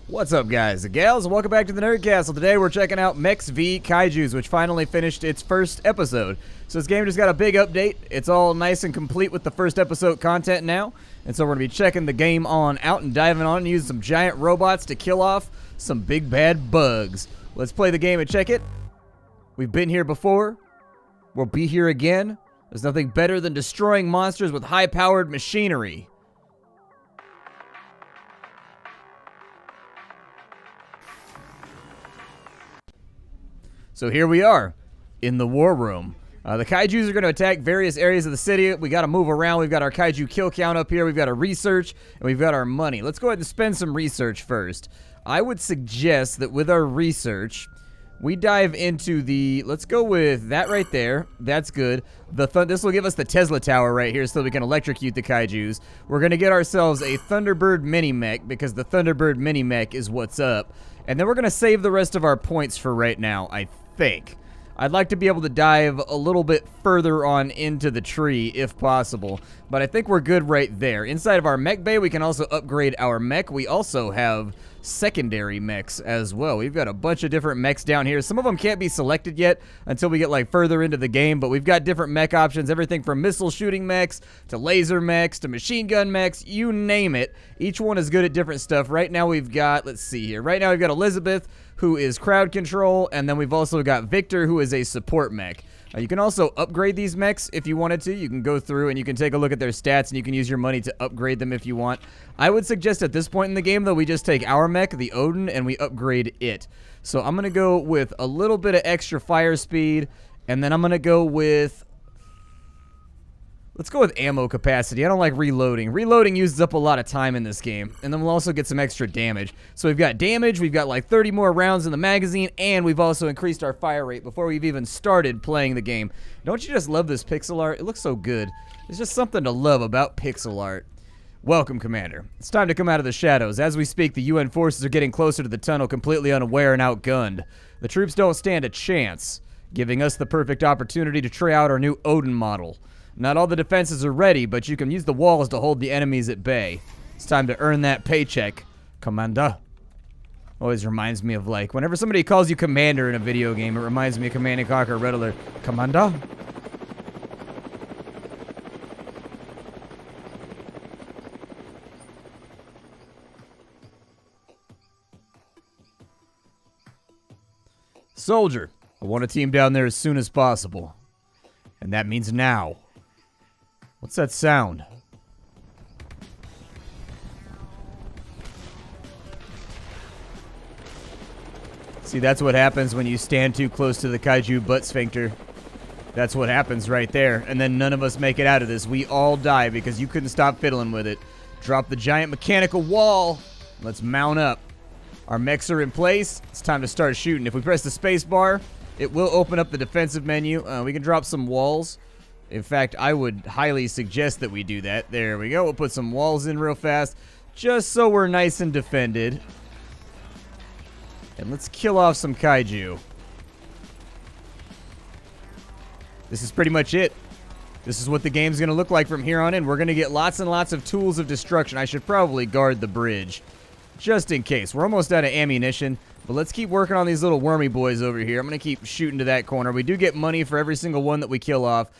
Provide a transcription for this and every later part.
What's up, guys and gals, and welcome back to the Nerd Castle. Today we're checking out Mechs V Kaijus, which finally finished its first episode. So this game just got a big update. It's all nice and complete with the first episode content now. And so we're going to be checking the game on out and diving on and using some giant robots to kill off some big bad bugs. Let's play the game and check it. We've been here before. We'll be here again. There's nothing better than destroying monsters with high-powered machinery. So here we are, in the war room. The Kaijus are going to attack various areas of the city. We got to move around. We've got our Kaiju kill count up here. We've got our research, and we've got our money. Let's go ahead and spend some research first. I would suggest that with our research, we dive into the... Let's go with that right there. That's good. This will give us the Tesla Tower right here so we can electrocute the Kaijus. We're going to get ourselves a Thunderbird Mini-Mech because the Thunderbird Mini-Mech is what's up. And then we're going to save the rest of our points for right now, I think. I'd like to be able to dive a little bit further on into the tree if possible, but I think we're good right there. Inside of our mech bay, we can also upgrade our mech. We also have secondary mechs as well. We've got a bunch of different mechs down here. Some of them can't be selected yet until we get like further into the game, but we've got different mech options, everything from missile shooting mechs to laser mechs to machine gun mechs, you name it. Each one is good at different stuff. Right now we've got, let's see here, right now we've got Elizabeth, who is crowd control, and then we've also got Victor, who is a support mech. You can also upgrade these mechs if you wanted to. You can go through and you can take a look at their stats and you can use your money to upgrade them if you want. I would suggest at this point in the game, though, we just take our mech, the Odin, and we upgrade it. So I'm going to go with a little bit of extra fire speed, and then I'm going to go with... Let's go with ammo capacity. I don't like reloading. Reloading uses up a lot of time in this game. And then we'll also get some extra damage. So we've got damage, we've got like 30 more rounds in the magazine, and we've also increased our fire rate before we've even started playing the game. Don't you just love this pixel art? It looks so good. There's just something to love about pixel art. Welcome, Commander. It's time to come out of the shadows. As we speak, the UN forces are getting closer to the tunnel, completely unaware and outgunned. The troops don't stand a chance, giving us the perfect opportunity to try out our new Odin model. Not all the defenses are ready, but you can use the walls to hold the enemies at bay. It's time to earn that paycheck, Commander. Always reminds me of, like, whenever somebody calls you Commander in a video game, it reminds me of Command & Conquer Red Alert. Commander? Soldier, I want a team down there as soon as possible. And that means now. What's that sound? See, that's what happens when you stand too close to the Kaiju butt sphincter. That's what happens right there. And then none of us make it out of this. We all die because you couldn't stop fiddling with it. Drop the giant mechanical wall. Let's mount up. Our mechs are in place. It's time to start shooting. If we press the space bar, it will open up the defensive menu. We can drop some walls. In fact, I would highly suggest that we do that. There we go. We'll put some walls in real fast, just so we're nice and defended. And let's kill off some Kaiju. This is pretty much it. This is what the game's going to look like from here on in. We're going to get lots and lots of tools of destruction. I should probably guard the bridge, just in case. We're almost out of ammunition, but let's keep working on these little wormy boys over here. I'm going to keep shooting to that corner. We do get money for every single one that we kill off.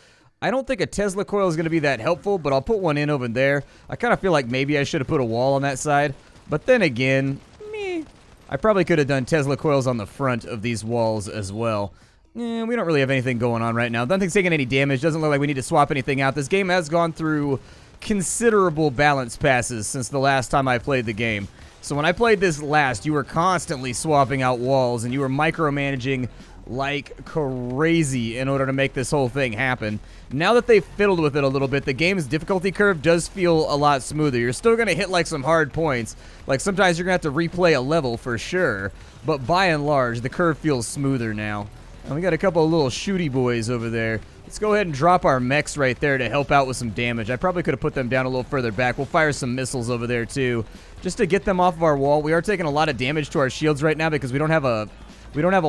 I don't think a Tesla coil is going to be that helpful, but I'll put one in over there. I kind of feel like maybe I should have put a wall on that side. But then again, meh. I probably could have done Tesla coils on the front of these walls as well. We don't really have anything going on right now. Nothing's taking any damage. Doesn't look like we need to swap anything out. This game has gone through considerable balance passes since the last time I played the game. So when I played this last, you were constantly swapping out walls, and you were micromanaging like crazy in order to make this whole thing happen. Now that they've fiddled with it a little bit, the game's difficulty curve does feel a lot smoother. You're still going to hit like some hard points. Like sometimes you're going to have to replay a level for sure. But by and large, the curve feels smoother now. And we got a couple of little shooty boys over there. Let's go ahead and drop our mechs right there to help out with some damage. I probably could have put them down a little further back. We'll fire some missiles over there too, just to get them off of our wall. We are taking a lot of damage to our shields right now because we don't have a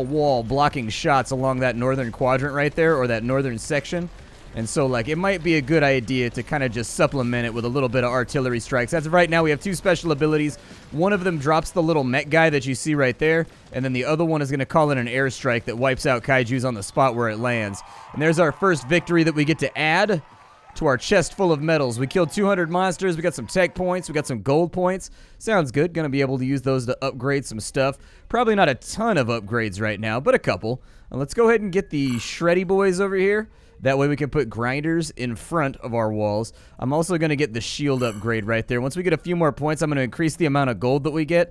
wall blocking shots along that northern quadrant right there, or that northern section. And so, like, it might be a good idea to kind of just supplement it with a little bit of artillery strikes. As of right now, we have 2 special abilities. One of them drops the little mech guy that you see right there, and then the other one is going to call in an airstrike that wipes out kaijus on the spot where it lands. And there's our first victory that we get to add to our chest full of medals. We killed 200 monsters. We got some tech points. We got some gold points. Sounds good. Going to be able to use those to upgrade some stuff. Probably not a ton of upgrades right now, but a couple. Let's go ahead and get the shreddy boys over here. That way we can put grinders in front of our walls. I'm also going to get the shield upgrade right there. Once we get a few more points, I'm going to increase the amount of gold that we get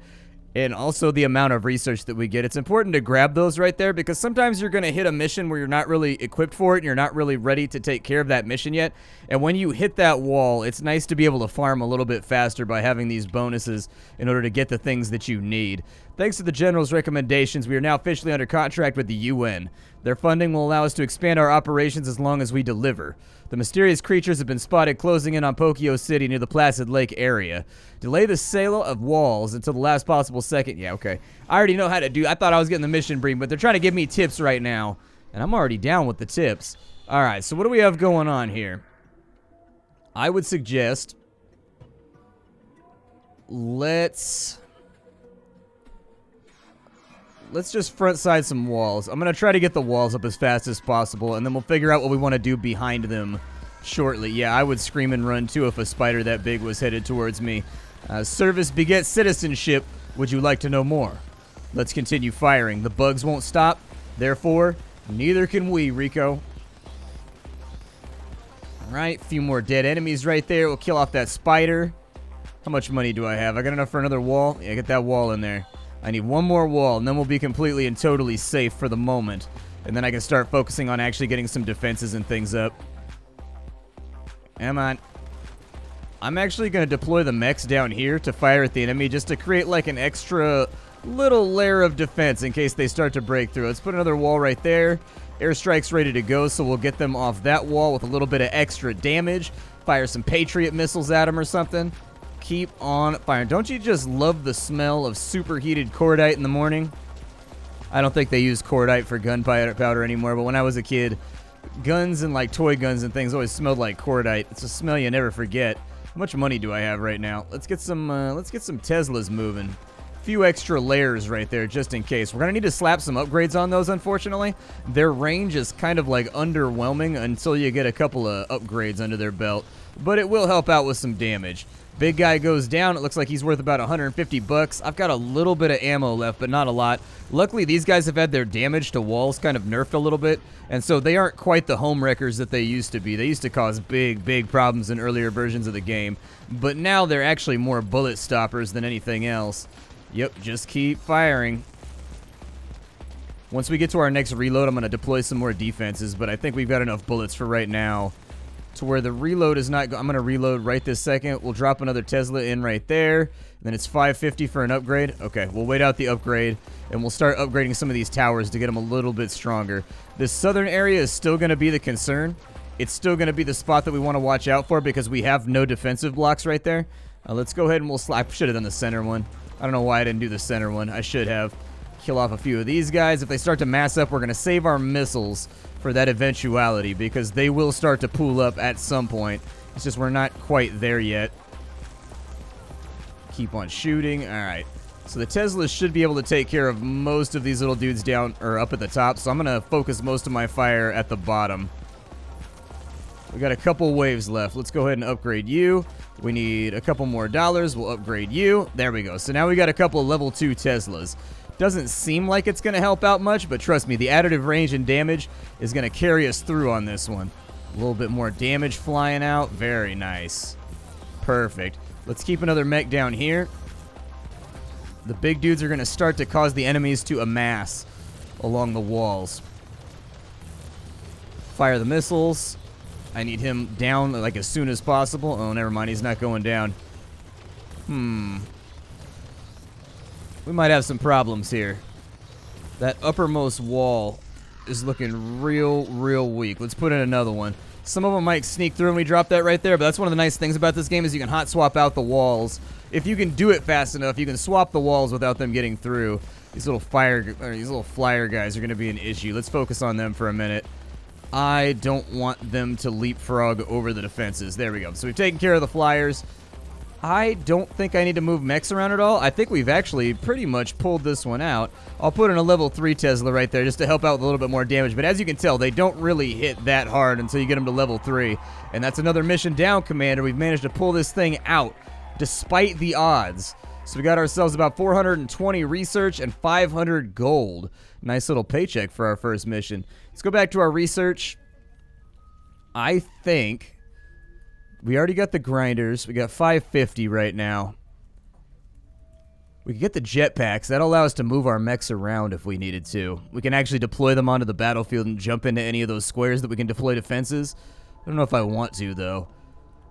and also the amount of research that we get. It's important to grab those right there because sometimes you're going to hit a mission where you're not really equipped for it and you're not really ready to take care of that mission yet. And when you hit that wall, it's nice to be able to farm a little bit faster by having these bonuses in order to get the things that you need. Thanks to the General's recommendations, we are now officially under contract with the UN. Their funding will allow us to expand our operations as long as we deliver. The mysterious creatures have been spotted closing in on Pokyo City near the Placid Lake area. Delay the sale of walls until the last possible second. Yeah, okay. I already know how to do. I thought I was getting the mission brief, but they're trying to give me tips right now, and I'm already down with the tips. All right, so what do we have going on here? I would suggest let's just front side some walls. I'm going to try to get the walls up as fast as possible, and then we'll figure out what we want to do behind them shortly. Yeah, I would scream and run, too, if a spider that big was headed towards me. Service begets citizenship. Would you like to know more? Let's continue firing. The bugs won't stop. Therefore, neither can we, Rico. All right, a few more dead enemies right there. We'll kill off that spider. How much money do I have? I got enough for another wall? Yeah, get that wall in there. I need one more wall, and then we'll be completely and totally safe for the moment. And then I can start focusing on actually getting some defenses and things up. Come on. I'm actually going to deploy the mechs down here to fire at the enemy just to create like an extra little layer of defense in case they start to break through. Let's put another wall right there. Airstrike's ready to go, so we'll get them off that wall with a little bit of extra damage. Fire some Patriot missiles at them or something. Keep on firing. Don't you just love the smell of superheated cordite in the morning? I don't think they use cordite for gunpowder anymore, but when I was a kid, guns and like toy guns and things always smelled like cordite. It's a smell you never forget. How much money do I have right now? Let's get some Teslas moving. A few extra layers right there just in case. We're gonna need to slap some upgrades on those, unfortunately. Their range is kind of like underwhelming until you get a couple of upgrades under their belt, but it will help out with some damage. Big guy goes down. It looks like he's worth about 150 bucks. I've got a little bit of ammo left, but not a lot. Luckily, these guys have had their damage to walls kind of nerfed a little bit, and so they aren't quite the home wreckers that they used to be. They used to cause big problems in earlier versions of the game, but now they're actually more bullet stoppers than anything else. Yep, just keep firing. Once we get to our next reload, I'm going to deploy some more defenses, but I think we've got enough bullets for right now to where the reload is not... I'm going to reload right this second. We'll drop another Tesla in right there. Then it's $550 for an upgrade. Okay, we'll wait out the upgrade, and we'll start upgrading some of these towers to get them a little bit stronger. This southern area is still going to be the concern. It's still going to be the spot that we want to watch out for because we have no defensive blocks right there. Let's go ahead and we'll... I should have done the center one. I don't know why I didn't do the center one. I should have. Kill off a few of these guys. If they start to mass up, we're going to save our missiles for that eventuality because they will start to pool up at some point. It's just we're not quite there yet. Keep on shooting. All right. So the Teslas should be able to take care of most of these little dudes down or up at the top. So I'm going to focus most of my fire at the bottom. We got a couple waves left. Let's go ahead and upgrade you. We need a couple more dollars. We'll upgrade you. There we go. So now we got a couple of level 2 Teslas. Doesn't seem like it's going to help out much, but trust me, the additive range and damage is going to carry us through on this one. A little bit more damage flying out. Very nice. Perfect. Let's keep another mech down here. The big dudes are going to start to cause the enemies to amass along the walls. Fire the missiles. I need him down like as soon as possible. Oh, never mind. He's not going down. We might have some problems here. That uppermost wall is looking real weak. Let's put in another one. Some of them might sneak through and we drop that right there, but that's one of the nice things about this game is you can hot swap out the walls. If you can do it fast enough, you can swap the walls without them getting through. These little flyer guys are going to be an issue. Let's focus on them for a minute. I don't want them to leapfrog over the defenses. There we go. So we've taken care of the flyers. I don't think I need to move mechs around at all. I think we've actually pretty much pulled this one out. I'll put in a level 3 Tesla right there just to help out with a little bit more damage. But as you can tell, they don't really hit that hard until you get them to level 3. And that's another mission down, Commander. We've managed to pull this thing out despite the odds. So we got ourselves about 420 research and 500 gold. Nice little paycheck for our first mission. Let's go back to our research. I think we already got the grinders. We got 550 right now. We can get the jetpacks. That'll allow us to move our mechs around if we needed to. We can actually deploy them onto the battlefield and jump into any of those squares that we can deploy defenses. I don't know if I want to, though.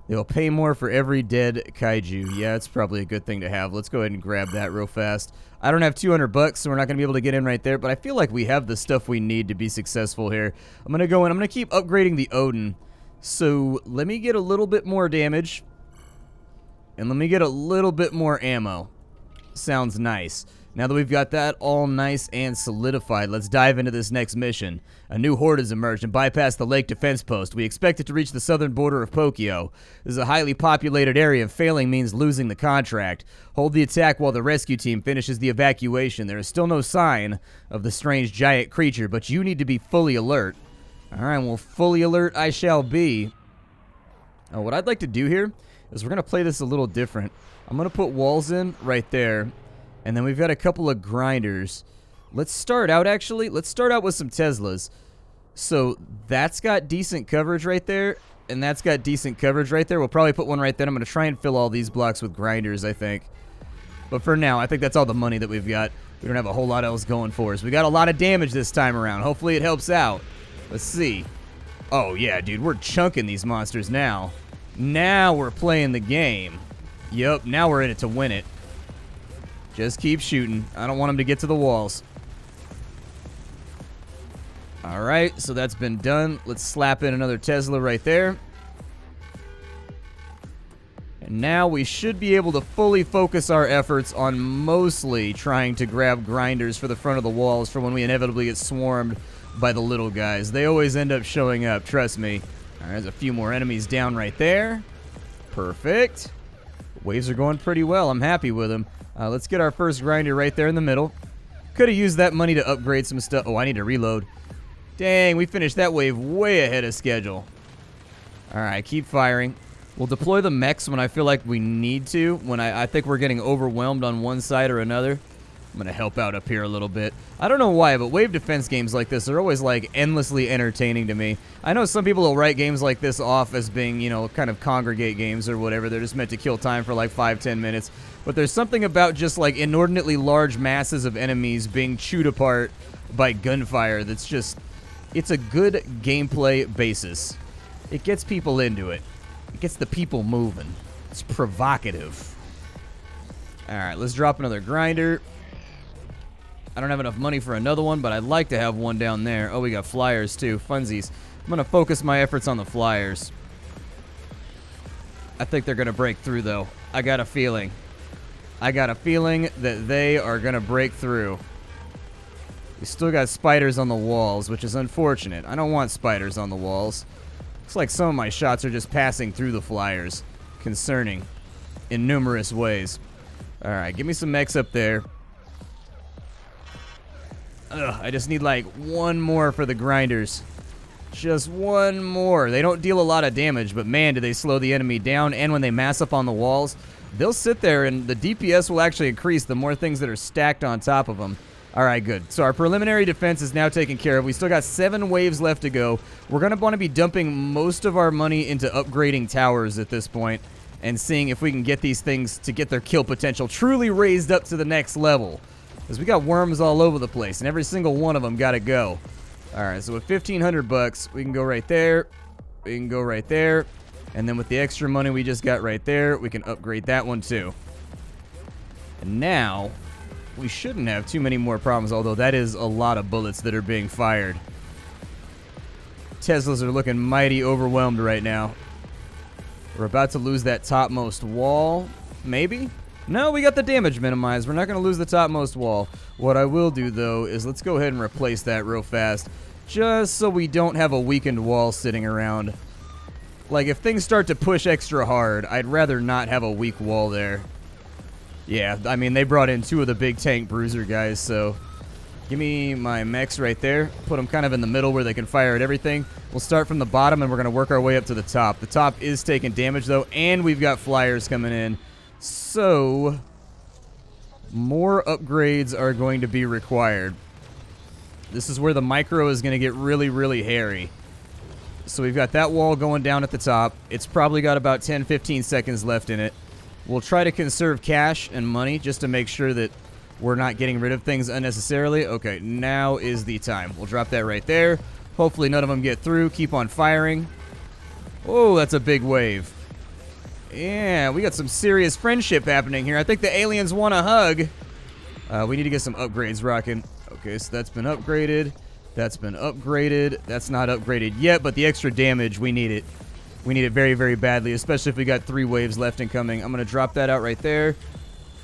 They'll pay more for every dead kaiju. Yeah, it's probably a good thing to have. Let's go ahead and grab that real fast. I don't have 200 bucks, so we're not going to be able to get in right there, but I feel like we have the stuff we need to be successful here. I'm going to go in. I'm going to keep upgrading the Odin. So let me get a little bit more damage, and let me get a little bit more ammo. Sounds nice. Now that we've got that all nice and solidified, let's dive into this next mission. A new horde has emerged and bypassed the lake defense post. We expect it to reach the southern border of Pokyo. This is a highly populated area, and failing means losing the contract. Hold the attack while the rescue team finishes the evacuation. There is still no sign of the strange giant creature, but you need to be fully alert. Alright, well, fully alert I shall be. Oh, what I'd like to do here is we're going to play this a little different. I'm going to put walls in right there. And then we've got a couple of grinders. Let's start out, actually. Let's start out with some Teslas. So that's got decent coverage right there. And that's got decent coverage right there. We'll probably put one right there. I'm going to try and fill all these blocks with grinders, I think. But for now, I think that's all the money that we've got. We don't have a whole lot else going for us. We got a lot of damage this time around. Hopefully it helps out. Let's see. Oh, yeah, dude. We're chunking these monsters now. Now we're playing the game. Yup, now we're in it to win it. Just keep shooting. I don't want them to get to the walls. Alright, so that's been done. Let's slap in another Tesla right there. And now we should be able to fully focus our efforts on mostly trying to grab grinders for the front of the walls for when we inevitably get swarmed by the little guys. They always end up showing up, trust me. Alright, there's a few more enemies down right there. Perfect. Waves are going pretty well. I'm happy with them. Let's get our first grinder right there in the middle. Could have used that money to upgrade some stuff. Oh, I need to reload. Dang, we finished that wave way ahead of schedule. Alright, keep firing. We'll deploy the mechs when I feel like we need to. When I think we're getting overwhelmed on one side or another. I'm going to help out up here a little bit. I don't know why, but wave defense games like this are always, like, endlessly entertaining to me. I know some people will write games like this off as being, you know, kind of congregate games or whatever. They're just meant to kill time for, like, 5-10 minutes. But there's something about just, like, inordinately large masses of enemies being chewed apart by gunfire that's just... It's a good gameplay basis. It gets people into it. It gets the people moving. It's provocative. Alright, let's drop another grinder. I don't have enough money for another one, but I'd like to have one down there. Oh, we got flyers, too. Funsies. I'm going to focus my efforts on the flyers. I think they're going to break through, though. I got a feeling. I got a feeling that they are going to break through. We still got spiders on the walls, which is unfortunate. I don't want spiders on the walls. Looks like some of my shots are just passing through the flyers. Concerning. In numerous ways. Alright, give me some mechs up there. Ugh, I just need like one more for the grinders. Just one more. They don't deal a lot of damage, but man, do they slow the enemy down. And when they mass up on the walls, they'll sit there and the DPS will actually increase the more things that are stacked on top of them. Alright, good. So our preliminary defense is now taken care of. We still got 7 waves left to go. We're going to want to be dumping most of our money into upgrading towers at this point and seeing if we can get these things to get their kill potential truly raised up to the next level. Because we got worms all over the place, and every single one of them got to go. Alright, so with 1,500 bucks, we can go right there. We can go right there. And then with the extra money we just got right there, we can upgrade that one too. And now, we shouldn't have too many more problems, although that is a lot of bullets that are being fired. Teslas are looking mighty overwhelmed right now. We're about to lose that topmost wall. Maybe? No, we got the damage minimized. We're not going to lose the topmost wall. What I will do, though, is let's go ahead and replace that real fast. just so we don't have a weakened wall sitting around. Like, if things start to push extra hard, I'd rather not have a weak wall there. Yeah, I mean, they brought in 2 of the big tank bruiser guys, so... Give me my mechs right there. Put them kind of in the middle where they can fire at everything. We'll start from the bottom, and we're going to work our way up to the top. The top is taking damage, though, and we've got flyers coming in. So, more upgrades are going to be required. This is where the micro is going to get really, really hairy. So we've got that wall going down at the top. It's probably got about 10-15 seconds left in it. We'll try to conserve cash and money just to make sure that we're not getting rid of things unnecessarily. Okay, now is the time. We'll drop that right there. Hopefully none of them get through. Keep on firing. Oh, that's a big wave. Yeah, we got some serious friendship happening here. I think the aliens want a hug. We need to get some upgrades rocking. Okay, so that's been upgraded. That's been upgraded. That's not upgraded yet, but the extra damage, we need it. We need it very, very badly, especially if we got 3 waves left incoming. I'm going to drop that out right there.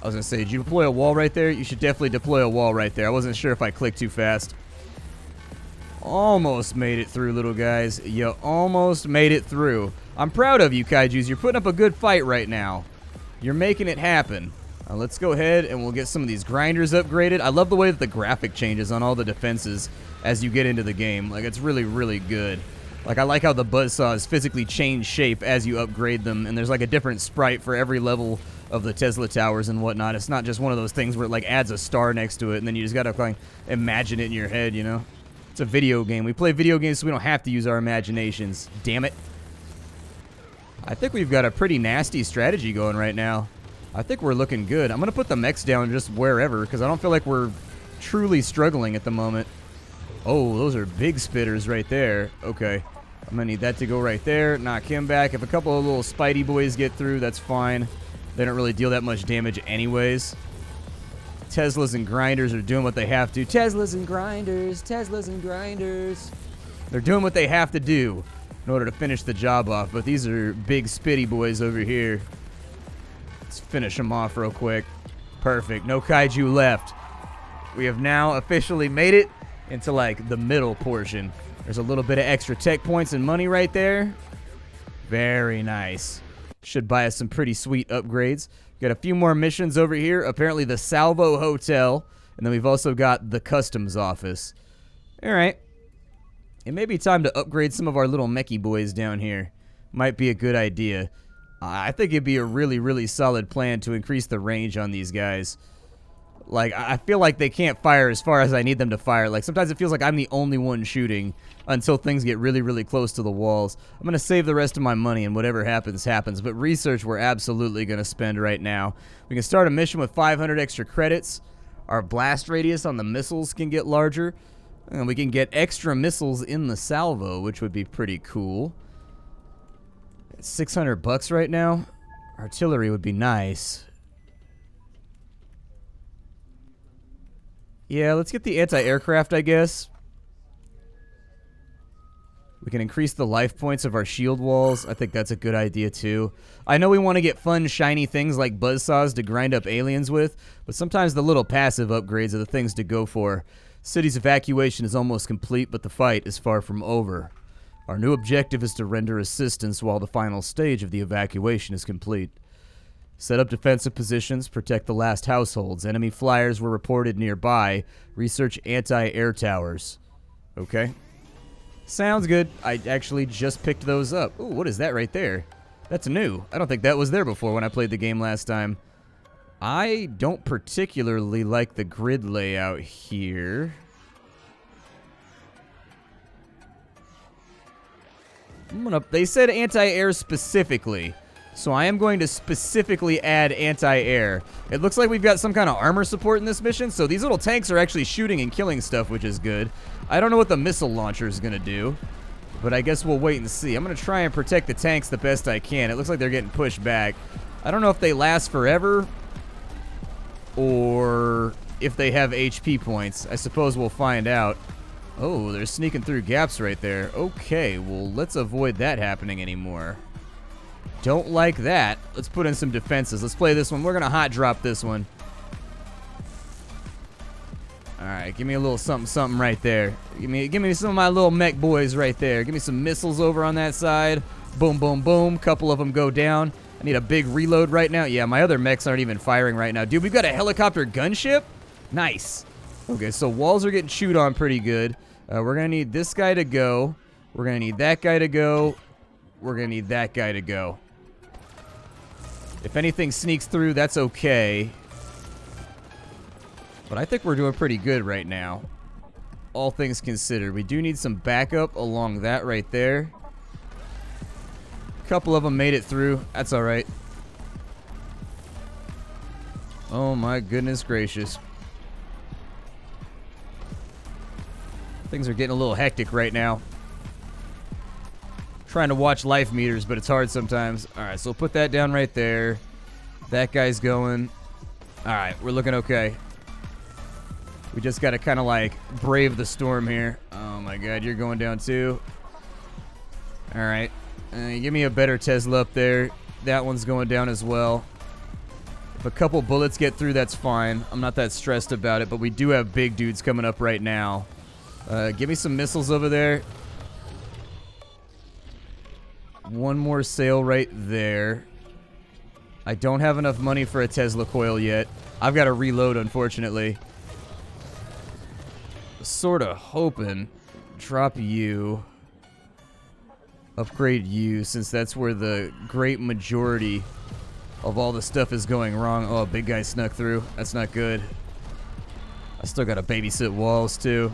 I was going to say, did you deploy a wall right there? You should definitely deploy a wall right there. I wasn't sure if I clicked too fast. Almost made it through, little guys. You almost made it through. I'm proud of you, Kaijus. You're putting up a good fight right now. You're making it happen. Let's go ahead and we'll get some of these grinders upgraded. I love the way that the graphic changes on all the defenses as you get into the game. Like, it's really, really good. Like, I like how the buzzsaws physically change shape as you upgrade them, and there's like a different sprite for every level of the Tesla towers and whatnot. It's not just one of those things where it like adds a star next to it, and then you just gotta like imagine it in your head, you know? It's a video game. We play video games so we don't have to use our imaginations. Damn it. I think we've got a pretty nasty strategy going right now. I think we're looking good. I'm gonna put the mechs down just wherever, because I don't feel like we're truly struggling at the moment. Oh, those are big spitters right there. Okay. I'm going to need that to go right there. Knock him back. If a couple of little Spidey boys get through, that's fine. They don't really deal that much damage anyways. Teslas and grinders are doing what they have to. Teslas and grinders. Teslas and grinders. They're doing what they have to do in order to finish the job off. But these are big spitty boys over here. Let's finish them off real quick. Perfect. No kaiju left. We have now officially made it into like the middle portion. There's a little bit of extra tech points and money right there. Very nice. Should buy us some pretty sweet upgrades. Got a few more missions over here. Apparently the Salvo Hotel. And then we've also got the customs office. Alright. It may be time to upgrade some of our little mechy boys down here. Might be a good idea. I think it'd be a really, really solid plan to increase the range on these guys. Like, I feel like they can't fire as far as I need them to fire. Like, sometimes it feels like I'm the only one shooting until things get really, really close to the walls. I'm going to save the rest of my money, and whatever happens, happens. But research we're absolutely going to spend right now. We can start a mission with 500 extra credits. Our blast radius on the missiles can get larger. And we can get extra missiles in the salvo, which would be pretty cool. It's 600 bucks right now. Artillery would be nice. Yeah, let's get the anti-aircraft, I guess. We can increase the life points of our shield walls. I think that's a good idea, too. I know we want to get fun, shiny things like buzzsaws to grind up aliens with, but sometimes the little passive upgrades are the things to go for. City's evacuation is almost complete, but the fight is far from over. Our new objective is to render assistance while the final stage of the evacuation is complete. Set up defensive positions, protect the last households. Enemy flyers were reported nearby. Research anti-air towers. Okay. Sounds good. I actually just picked those up. Ooh, what is that right there? That's new. I don't think that was there before when I played the game last time. I don't particularly like the grid layout here. They said anti-air specifically. So I am going to specifically add anti-air. It looks like we've got some kind of armor support in this mission, so these little tanks are actually shooting and killing stuff, which is good. I don't know what the missile launcher is going to do, but I guess we'll wait and see. I'm going to try and protect the tanks the best I can. It looks like they're getting pushed back. I don't know if they last forever or if they have HP points. I suppose we'll find out. Oh, they're sneaking through gaps right there. Okay, well, let's avoid that happening anymore. Don't like that. Let's put in some defenses. Let's play this one. We're going to hot drop this one. Alright, give me a little something something right there. Give me some of my little mech boys right there. Give me some missiles over on that side. Boom, boom, boom. Couple of them go down. I need a big reload right now. Yeah, my other mechs aren't even firing right now. Dude, we've got a helicopter gunship? Nice. Okay, so walls are getting chewed on pretty good. We're going to need this guy to go. We're going to need that guy to go. We're going to need that guy to go. If anything sneaks through, that's okay. But I think we're doing pretty good right now. All things considered. We do need some backup along that right there. A couple of them made it through. That's all right. Oh my goodness gracious. Things are getting a little hectic right now. Trying to watch life meters, but it's hard sometimes. All right, so we'll put that down right there. That guy's going. All right, we're looking okay. We just got to kind of like brave the storm here. Oh my God, you're going down too. All right, give me a better Tesla up there. That one's going down as well. If a couple bullets get through, that's fine. I'm not that stressed about it, but we do have big dudes coming up right now. Give me some missiles over there. One more sail right there. I don't have enough money for a Tesla coil yet. I've got to reload, unfortunately. Sort of hoping. Drop you. Upgrade you, since that's where the great majority of all the stuff is going wrong. Oh, a big guy snuck through. That's not good. I still got to babysit walls, too.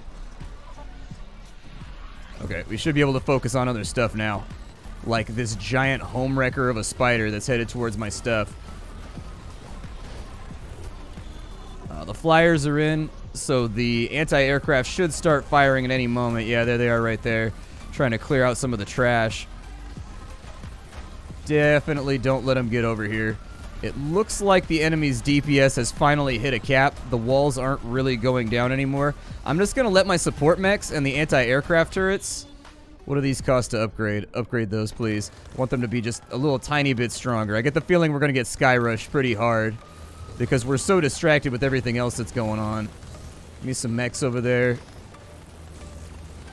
Okay, we should be able to focus on other stuff now. Like this giant home wrecker of a spider that's headed towards my stuff. The flyers are in, so the anti-aircraft should start firing at any moment. Yeah, there they are right there. Trying to clear out some of the trash. Definitely don't let them get over here. It looks like the enemy's DPS has finally hit a cap. The walls aren't really going down anymore. I'm just going to let my support mechs and the anti-aircraft turrets... What do these cost to upgrade? Upgrade those, please. I want them to be just a little tiny bit stronger. I get the feeling we're going to get Sky Rush pretty hard because we're so distracted with everything else that's going on. Give me some mechs over there.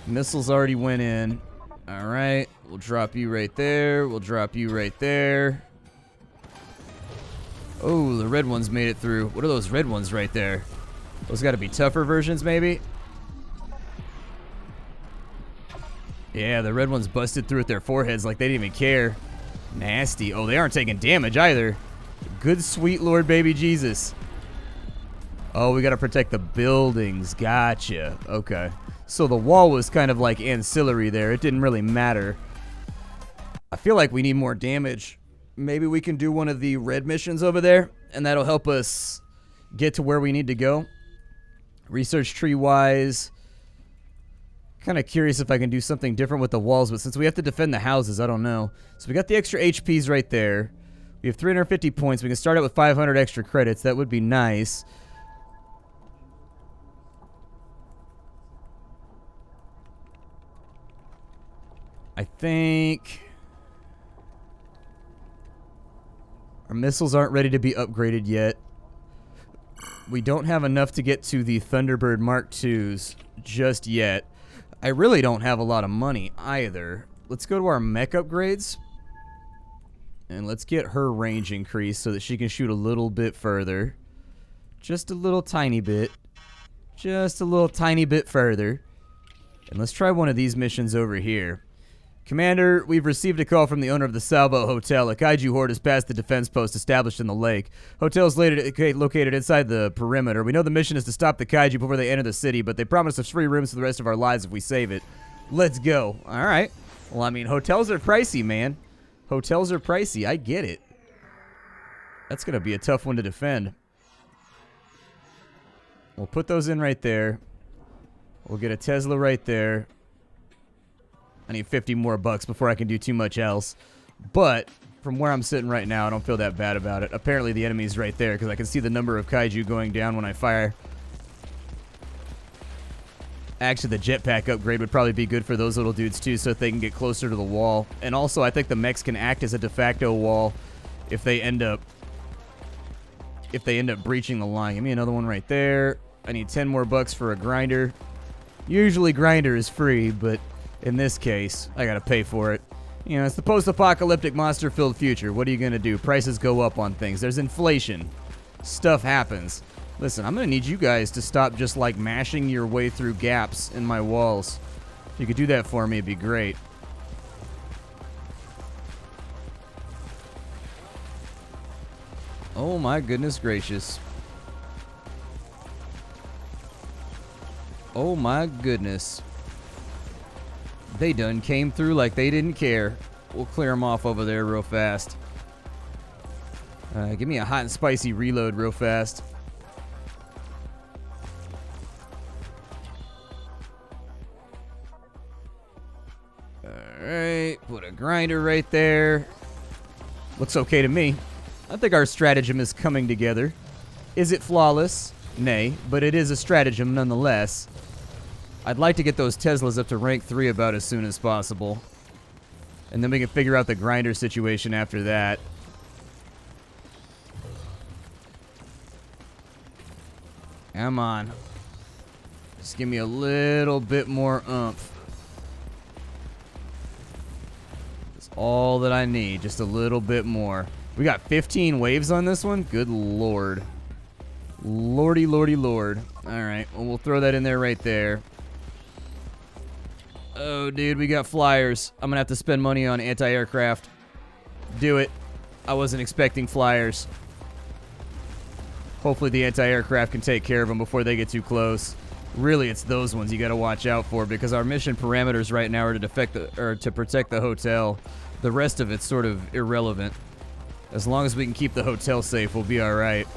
Missiles already went in. All right. We'll drop you right there. We'll drop you right there. Oh, the red ones made it through. What are those red ones right there? Those got to be tougher versions, maybe? Yeah, the red ones busted through at their foreheads like they didn't even care. Nasty. Oh, they aren't taking damage either. Good sweet Lord baby Jesus. Oh, we got to protect the buildings. Gotcha. Okay. So the wall was kind of like ancillary there. It didn't really matter. I feel like we need more damage. Maybe we can do one of the red missions over there, and that'll help us get to where we need to go. Research tree-wise... Kind of curious if I can do something different with the walls, but since we have to defend the houses, I don't know. So we got the extra HPs right there. We have 350 points. We can start out with 500 extra credits. That would be nice. I think our missiles aren't ready to be upgraded yet. We don't have enough to get to the Thunderbird Mark IIs just yet. I really don't have a lot of money either. Let's go to our mech upgrades. And let's get her range increased so that she can shoot a little bit further. Just a little tiny bit. Just a little tiny bit further. And let's try one of these missions over here. Commander, we've received a call from the owner of the Salvo Hotel. A kaiju horde has passed the defense post established in the lake. Hotel is located inside the perimeter. We know the mission is to stop the kaiju before they enter the city, but they promised us free rooms for the rest of our lives if we save it. Let's go. All right. Well, I mean, hotels are pricey, man. Hotels are pricey. I get it. That's going to be a tough one to defend. We'll put those in right there. We'll get a Tesla right there. I need 50 more bucks before I can do too much else. But from where I'm sitting right now, I don't feel that bad about it. Apparently the enemy's right there because I can see the number of kaiju going down when I fire. Actually, the jetpack upgrade would probably be good for those little dudes too so that they can get closer to the wall. And also, I think the mechs can act as a de facto wall if they end up breaching the line. Give me another one right there. I need 10 more bucks for a grinder. Usually grinder is free, but in this case, I gotta pay for it. You know, it's the post-apocalyptic monster-filled future. What are you gonna do? Prices go up on things. There's inflation. Stuff happens. Listen, I'm gonna need you guys to stop just like mashing your way through gaps in my walls. If you could do that for me, it'd be great. Oh my goodness gracious. Oh my goodness. They done came through like they didn't care. We'll clear them off over there real fast. Give me a hot and spicy reload real fast. Alright, put a grinder right there. Looks okay to me. I think our stratagem is coming together. Is it flawless? Nay, but it is a stratagem nonetheless. I'd like to get those Teslas up to rank 3 about as soon as possible. And then we can figure out the grinder situation after that. Come on. Just give me a little bit more oomph. That's all that I need. Just a little bit more. We got 15 waves on this one? Good lord. Lordy, lordy, lord. Alright, well, we'll throw that in there right there. Oh, dude, we got flyers. I'm gonna have to spend money on anti-aircraft. Do it. I wasn't expecting flyers. Hopefully the anti-aircraft can take care of them before they get too close. Really, it's those ones you gotta watch out for because our mission parameters right now are to protect the hotel. The rest of it's sort of irrelevant. As long as we can keep the hotel safe, we'll be alright.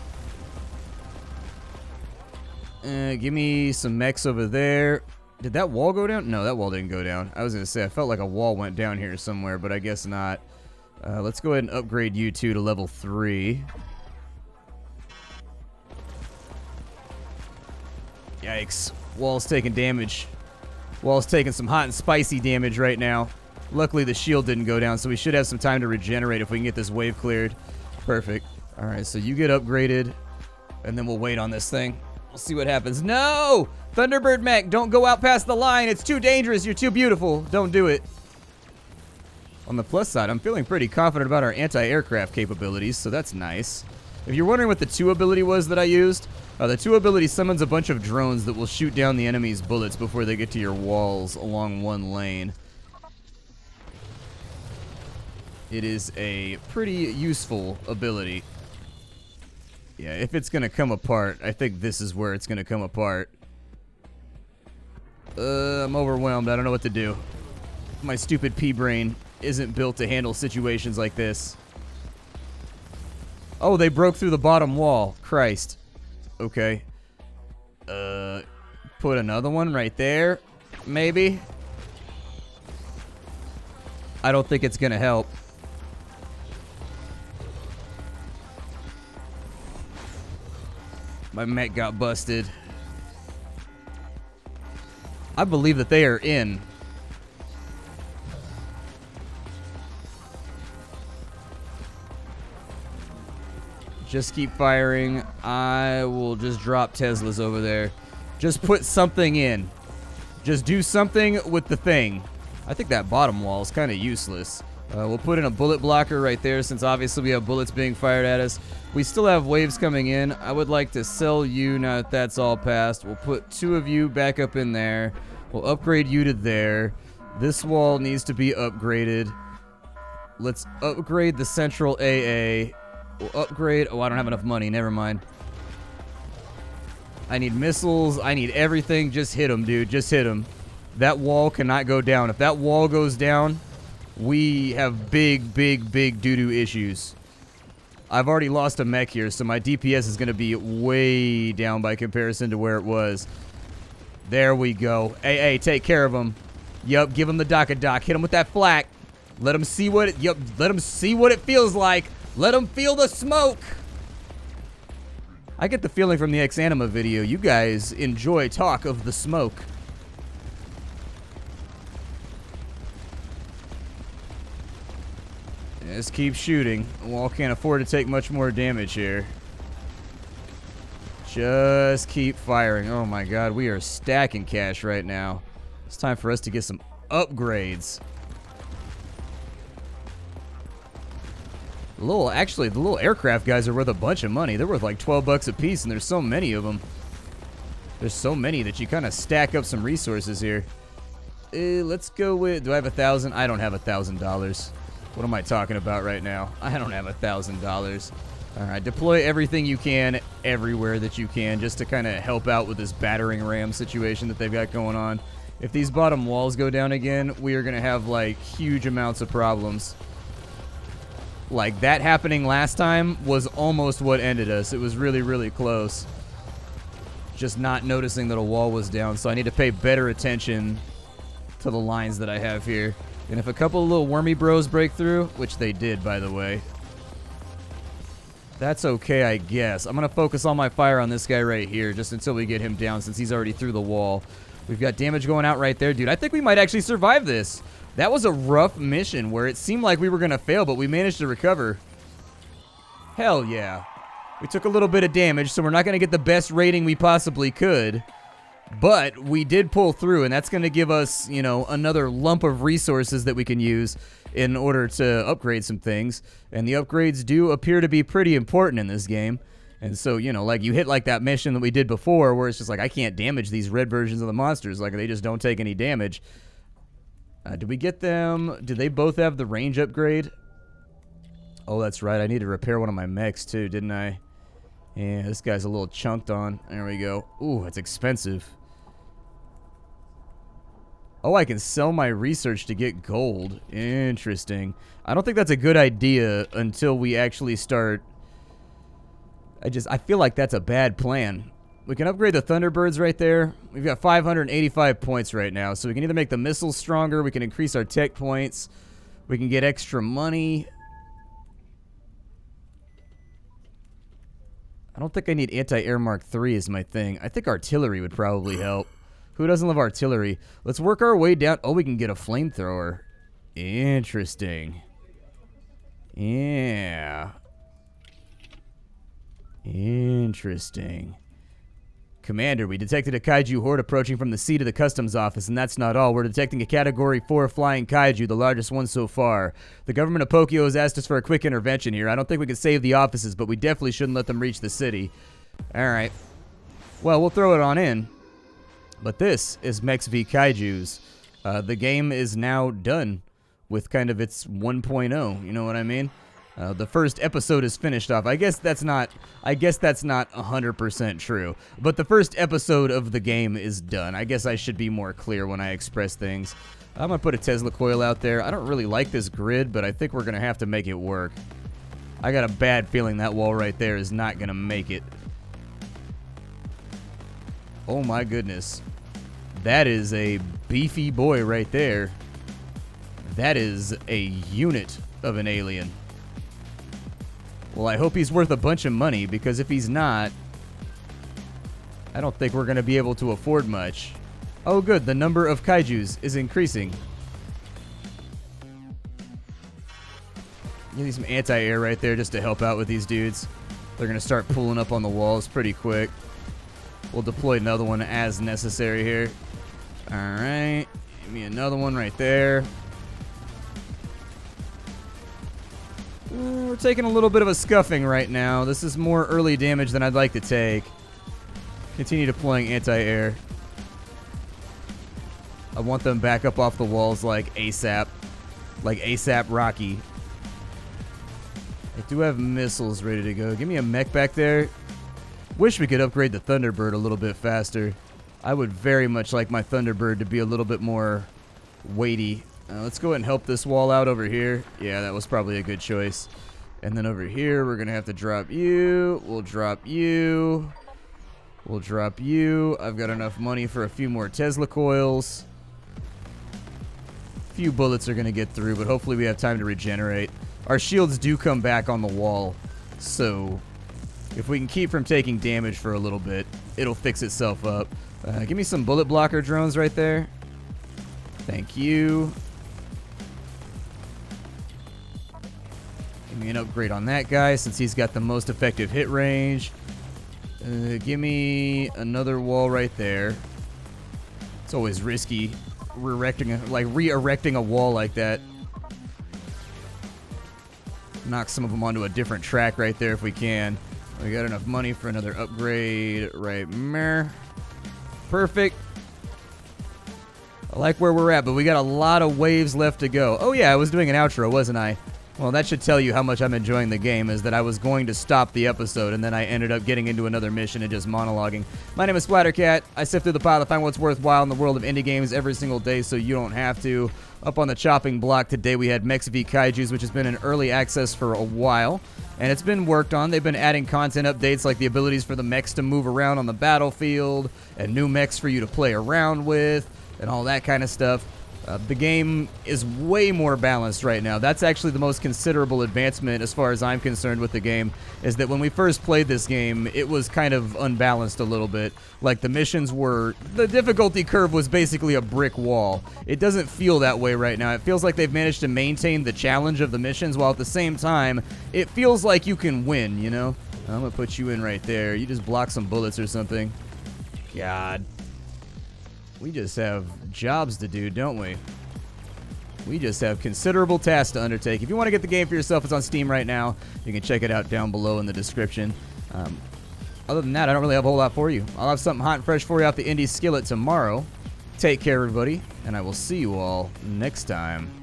Give me some mechs over there. Did that wall go down? No, that wall didn't go down. I was going to say, I felt like a wall went down here somewhere, but I guess not. Let's go ahead and upgrade you two to level 3. Yikes. Wall's taking damage. Wall's taking some hot and spicy damage right now. Luckily, the shield didn't go down, so we should have some time to regenerate if we can get this wave cleared. Perfect. All right, so you get upgraded, and then we'll wait on this thing. We'll see what happens. No! Thunderbird mech, don't go out past the line. It's too dangerous. You're too beautiful. Don't do it. On the plus side, I'm feeling pretty confident about our anti-aircraft capabilities, so that's nice. If you're wondering what the 2 ability was that I used, the 2 ability summons a bunch of drones that will shoot down the enemy's bullets before they get to your walls along one lane. It is a pretty useful ability. Yeah, if it's going to come apart, I think this is where it's going to come apart. I'm overwhelmed. I don't know what to do. My stupid pea brain isn't built to handle situations like this. Oh, they broke through the bottom wall. Christ. Okay. Put another one right there. Maybe. I don't think it's going to help. My mech got busted. I believe that they are in. Just keep firing. I will just drop Teslas over there. Just put something in. Just do something with the thing. I think that bottom wall is kind of useless. We'll put in a bullet blocker right there since obviously we have bullets being fired at us. We still have waves coming in. I would like to sell you now that that's all passed. We'll put 2 of you back up in there. We'll upgrade you to there. This wall needs to be upgraded. Let's upgrade the central AA. We'll upgrade... Oh, I don't have enough money. Never mind. I need missiles. I need everything. Just hit them, dude. Just hit them. That wall cannot go down. If that wall goes down, we have big, big, big doo-doo issues. I've already lost a mech here, so my DPS is going to be way down by comparison to where it was. There we go. AA, take care of him. Yup, give him the doc. Hit him with that flak. Let him see what it... Yup, let him see what it feels like. Let him feel the smoke. I get the feeling from the X-Anima video, you guys enjoy talk of the smoke. Just keep shooting. Wall can't afford to take much more damage here. Just keep firing. Oh my god, we are stacking cash right now. It's time for us to get some upgrades. Actually, the little aircraft guys are worth a bunch of money. They're worth like 12 bucks a piece, and there's so many of them. There's so many that you kind of stack up some resources here. Let's go with, do I have 1,000? I don't have $1,000. What am I talking about right now? I don't have $1,000. All right, deploy everything you can everywhere that you can just to kind of help out with this battering ram situation that they've got going on. If these bottom walls go down again, we are going to have like huge amounts of problems. Like that happening last time was almost what ended us. It was really, really close. Just not noticing that a wall was down, so I need to pay better attention to the lines that I have here. And if a couple of little wormy bros break through, which they did, by the way, that's okay, I guess. I'm going to focus all my fire on this guy right here just until we get him down since he's already through the wall. We've got damage going out right there, dude. I think we might actually survive this. That was a rough mission where it seemed like we were going to fail, but we managed to recover. Hell yeah. We took a little bit of damage, so we're not going to get the best rating we possibly could. But we did pull through, and that's going to give us, you know, another lump of resources that we can use in order to upgrade some things. And the upgrades do appear to be pretty important in this game. And so, you know, like you hit like that mission that we did before where it's just like, I can't damage these red versions of the monsters. Like they just don't take any damage. Did we get them? Did they both have the range upgrade? Oh, that's right. I need to repair one of my mechs too, didn't I? Yeah, this guy's a little chunked on. There we go. Ooh, it's expensive. Oh, I can sell my research to get gold. Interesting. I don't think that's a good idea until we actually start. I feel like that's a bad plan. We can upgrade the Thunderbirds right there. We've got 585 points right now, so we can either make the missiles stronger, we can increase our tech points, we can get extra money. I don't think I need anti-air Mark III is my thing. I think artillery would probably help. Who doesn't love artillery? Let's work our way down. Oh, we can get a flamethrower. Interesting. Yeah. Interesting. Commander, we detected a kaiju horde approaching from the sea to the customs office, and that's not all. We're detecting a Category 4 flying kaiju, the largest one so far. The government of Pokyo has asked us for a quick intervention here. I don't think we can save the offices, but we definitely shouldn't let them reach the city. Alright. Well, we'll throw it on in. But this is Mechs V Kaijus. The game is now done with kind of its 1.0, you know what I mean? The first episode is finished off. I guess that's not 100% true. But the first episode of the game is done. I guess I should be more clear when I express things. I'm going to put a Tesla coil out there. I don't really like this grid, but I think we're going to have to make it work. I got a bad feeling that wall right there is not going to make it. Oh my goodness. That is a beefy boy right there. That is a unit of an alien. Well, I hope he's worth a bunch of money, because if he's not, I don't think we're going to be able to afford much. Oh, good. The number of kaijus is increasing. Give me some anti-air right there just to help out with these dudes. They're going to start pulling up on the walls pretty quick. We'll deploy another one as necessary here. All right. Give me another one right there. We're taking a little bit of a scuffing right now. This is more early damage than I'd like to take. Continue deploying anti-air. I want them back up off the walls like ASAP. Like ASAP Rocky. I do have missiles ready to go. Give me a mech back there. Wish we could upgrade the Thunderbird a little bit faster. I would very much like my Thunderbird to be a little bit more weighty. Let's go ahead and help this wall out over here. Yeah, that was probably a good choice. And then over here, we're going to have to drop you. We'll drop you. We'll drop you. I've got enough money for a few more Tesla coils. A few bullets are going to get through, but hopefully we have time to regenerate. Our shields do come back on the wall, so if we can keep from taking damage for a little bit, it'll fix itself up. Give me some bullet blocker drones right there. Thank you. Give me an upgrade on that guy since he's got the most effective hit range. Give me another wall right there. It's always risky re-erecting a wall like that. Knock some of them onto a different track right there if we can. We got enough money for another upgrade right there. Perfect. I like where we're at, but we got a lot of waves left to go. Oh yeah, I was doing an outro, wasn't I? Well, that should tell you how much I'm enjoying the game, is that I was going to stop the episode, and then I ended up getting into another mission and just monologuing. My name is Splattercat. I sift through the pile to find what's worthwhile in the world of indie games every single day so you don't have to. Up on the chopping block today, we had Mechs V Kaijus, which has been in early access for a while, and it's been worked on. They've been adding content updates like the abilities for the mechs to move around on the battlefield, and new mechs for you to play around with, and all that kind of stuff. The game is way more balanced right now. That's actually the most considerable advancement as far as I'm concerned with the game, is that when we first played this game, it was kind of unbalanced a little bit. Like the missions were, the difficulty curve was basically a brick wall. It doesn't feel that way right now. It feels like they've managed to maintain the challenge of the missions while at the same time, it feels like you can win, you know? I'm gonna put you in right there. You just block some bullets or something. God. We just have jobs to do, don't we? We just have considerable tasks to undertake. If you want to get the game for yourself, it's on Steam right now. You can check it out down below in the description. Other than that, I don't really have a whole lot for you. I'll have something hot and fresh for you off the Indie Skillet tomorrow. Take care, everybody, and I will see you all next time.